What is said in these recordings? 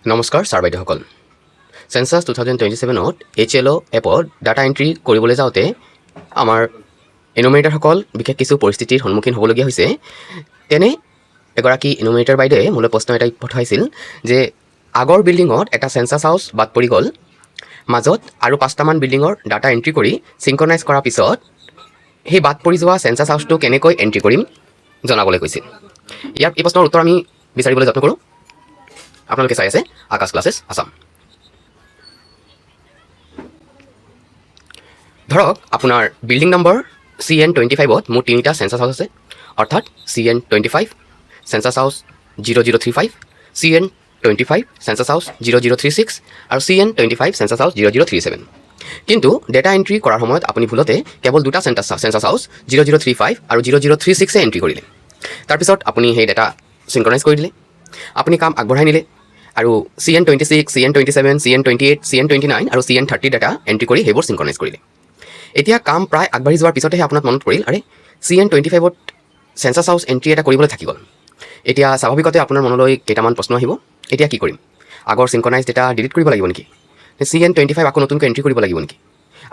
নমস্কাৰ ছাৰ বাইদেউসকল Census 2027ত HLO এপত ডাটা এন্ট্ৰি কৰিবলৈ যাওঁতে আমাৰ এনুমেৰেটৰসকল বিশেষ কিছু পৰিস্থিতিৰ সন্মুখীন হ'বলগীয়া হৈছে তেনে এগৰাকী এনুমেৰেটৰ বাইদেৱে মোলৈ প্ৰশ্ন এটা পঠাইছিল যে আগৰ বিল্ডিঙত এটা সেন্সাস হাউস বাদ পৰি গ'ল মাজত আৰু 5টামান বিল্ডিঙৰ ডাটা এন্ট্ৰি কৰি সিনক্ৰনাইজ কৰাৰ পিছত সেই বাদ পৰি যোৱা সেন্সাস হাউসটো কেনেকৈ এন্ট্ৰি কৰিম জনাবলৈ কৈছিল ইয়াৰ এই প্ৰশ্নৰ উত্তৰ আমি বিচাৰিবলৈ যত্ন কৰোঁ আপোনালোকে চাই আছে আকাশ ক্লাसेছ আসাম ধৰক আপোনাৰ বিল্ডিং নম্বৰ CN25ত মোৰ তিনিটা সেন্সাস হাউস আছে অৰ্থাৎ CN25 সেন্সাস হাউস 0035 CN25 সেন্সাস হাউস 0036 আৰু CN25 সেন্সাস হাউস 0037 কিন্তু ডেটা এন্ট্ৰি কৰাৰ সময়ত আপুনি ভুলতে কেৱল দুটা সেন্সাস হাউস 0035 আৰু 0036 এ এন্ট্ৰি কৰিলে তাৰ পিছত আপুনি সেই ডেটা সিনক্ৰনাইজ কৰি দিলে আপুনি কাম আগবঢ়াই নিলে আৰু CN26 CN27 CN28 CN29 আৰু CN30 ডাটা এন্ট্ৰি কৰি হেবোৰ সিনক্ৰনাইজ কৰিলে এতিয়া কাম প্ৰায় আগবাঢ়ি যোৱাৰ পিছতহে আপোনাক মনত পৰিল আৰে CN25ত সেন্সাস হাউস এন্ট্ৰি এটা কৰিবলৈ থাকি গ'ল এতিয়া স্বাভাৱিকতে আপোনাৰ মনলৈ কেইটামান প্ৰশ্ন আহিব এতিয়া কি কৰিম আগৰ সিনক্ৰনাইজ ডেটা ডিলিট কৰিব লাগিব নেকি CN25 আকৌ নতুনকৈ এন্ট্ৰি কৰিব লাগিব নেকি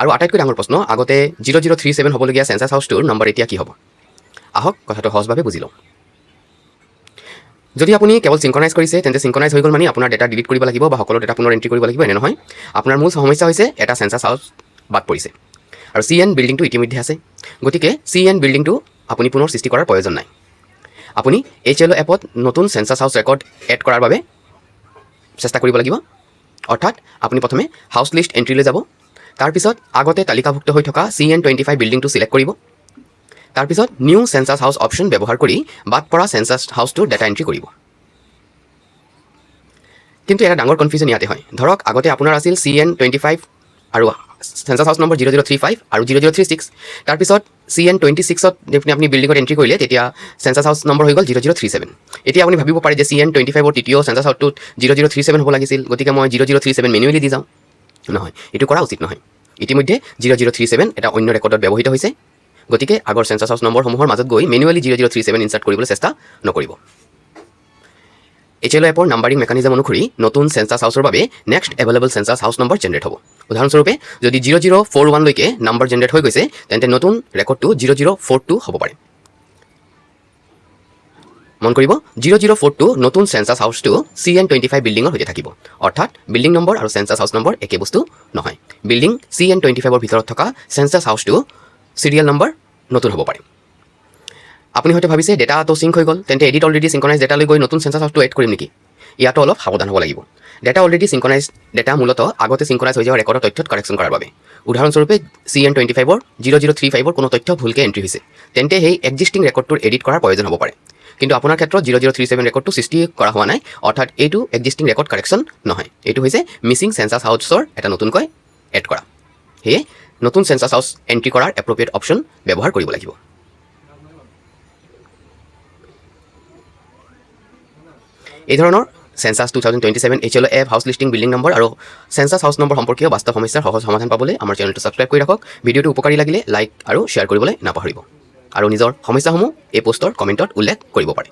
আৰু আটাইতকৈ ডাঙৰ প্ৰশ্ন আগতে 0037 হ'বলগীয়া সেন্সাস হাউসটোৰ নম্বৰ এতিয়া কি হ'ব আহক কথাটো সহজভাৱে বুজি লওঁ যদি আপুনি কেৱল সিনক্ৰনাইজ কৰিছে তেন্তে সিনক্ৰনাইজ হৈ গ'ল মানে আপোনাৰ ডেটা ডিলিট কৰিব লাগিব বা সকলো ডেটা পুনৰ এন্ট্ৰি কৰিব লাগিব এনে নহয় আপোনাৰ মূল সমস্যা হৈছে এটা সেন্সাস হাউস বাদ পৰিছে আৰু CN বিল্ডিংটো ইতিমধ্যে আছে গতিকে CN বিল্ডিংটো আপুনি পুনৰ সৃষ্টি কৰাৰ প্ৰয়োজন নাই আপুনি HLO এপত নতুন সেন্সাস হাউস ৰেকৰ্ড এড কৰাৰ বাবে চেষ্টা কৰিব লাগিব অৰ্থাৎ আপুনি প্ৰথমে হাউস লিষ্ট এন্ট্ৰিলৈ যাব তাৰ পিছত আগতে তালিকাভুক্ত হৈ থকা CN25 বিল্ডিংটো সিলেক্ট কৰিব তাৰ পিছত নিউ সেন্সাস হাউস অপশন ব্যৱহাৰ কৰি বাদ পৰা সেন্সাস হাউসটো ডেটা এন্ট্ৰি কৰিব কিন্তু এটা ডাঙৰ কনফিউজন ইয়াতে হয় ধৰক আগতে আপোনাৰ আছিল CN25 আৰু সেন্সাস হাউস নম্বৰ 0035 আৰু 0036 তাৰ পিছত CN26ত আপুনি বিল্ডিংত এন্ট্ৰি কৰিলে তেতিয়া সেন্সাস হাউস নম্বৰ হৈ গ'ল 0037 এতিয়া আপুনি ভাবিব পাৰে যে CN25ৰ তৃতীয় সেন্সাস হাউসটোত 0037 হ'ব লাগিছিল গতিকে মই 0037 মেনুৱেলি দি যাওঁ নহয় এটো কৰা উচিত নহয় ইতিমধ্যে 0037 এটা অন্য ৰেকৰ্ডত ব্যৱহৃত হৈছে গতিকে আগৰ সেন্সাস হাউস নম্বৰসমূহৰ মাজত গৈ মেনুৱেলি 0037 ইনসাৰ্ট কৰিবলৈ চেষ্টা নকৰিব HLO এপৰ নাম্বাৰিং মেকানিজম অনুসৰি নতুন সেন্সাস হাউসৰ বাবে নেক্সট এভেইলেবল সেন্সাস হাউস নম্বৰ জেনাৰেট হ'ব উদাহৰণস্বৰূপে যদি 0041 লৈকে নম্বৰ জেনাৰেট হৈ গৈছে তেন্তে নতুন ৰেকৰ্ডটো 0042 হ'ব পাৰে মন কৰিব 0042 নতুন সেন্সাস হাউসটো CN25 বিল্ডিংৰ হৈতে থাকিব অৰ্থাৎ বিল্ডিং নম্বৰ আৰু সেন্সাস হাউস নম্বৰ একে বস্তু নহয় বিল্ডিং CN25ৰ ভিতৰত থকা সেন্সাস হাউসটো সিৰিয়াল নম্বৰ নতুন হ'ব পাৰে আপুনি হয়তো ভাবিছে ডেটা তো সিঙ্ক হৈ গ'ল তেন্তে এডিট অলৰেডি সিনক্ৰনাইজ ডেটা লৈ গৈ নতুন সেন্সাস হাউসটো এড কৰিম নেকি ইয়াতো অলপ সাৱধান হ'ব লাগিব ডেটা অলৰেডি সিনক্ৰনাইজ ডেটা মূলত আগতে সিনক্ৰনাইজ হৈ যোৱা ৰেকৰ্ডৰ তথ্যত কাৰেকশ্যন কৰাৰ বাবে উদাহৰণস্বৰূপে CN25ৰ 0035ৰ কোনো তথ্য ভুলকৈ এন্ট্ৰি হৈছে তেন্তে সেই এক্সিষ্টিং ৰেকৰ্ডটোৰ এডিট কৰাৰ প্ৰয়োজন হ'ব পাৰে কিন্তু আপোনাৰ ক্ষেত্ৰত 0037 ৰেকৰ্ডটো সৃষ্টি কৰা হোৱা নাই অৰ্থাৎ এইটো এক্সিষ্টিং ৰেকৰ্ড কাৰেকশ্যন নহয় এইটো হৈছে মিছিং সেন্সাস হাউসৰ এটা নতুনকৈ এড কৰা হেয়ে নতুন সেন্সাস হাউস এন্ট্ৰি কৰাৰ এপ্ৰোপ্ৰিয়েট অপশন ব্যৱহাৰ কৰিব লাগিব এই ধৰণৰ Census 2027 HLO এপ হাউস লিস্টিং বিল্ডিং নম্বৰ আৰু সেন্সাস হাউস নম্বৰ সম্পৰ্কীয় বাস্তৱ সমস্যাৰ সহজ সমাধান পাবলৈ আমাৰ চেনেলটো সাবস্ক্ৰাইব কৰি ৰাখক ভিডিঅটো উপকাৰী লাগিলে লাইক আৰু শ্বেয়াৰ কৰিবলৈ নাপাহৰিব আৰু নিজৰ সমস্যাসমূহ এই পোষ্টৰ কমেণ্টত উল্লেখ কৰিব পাৰে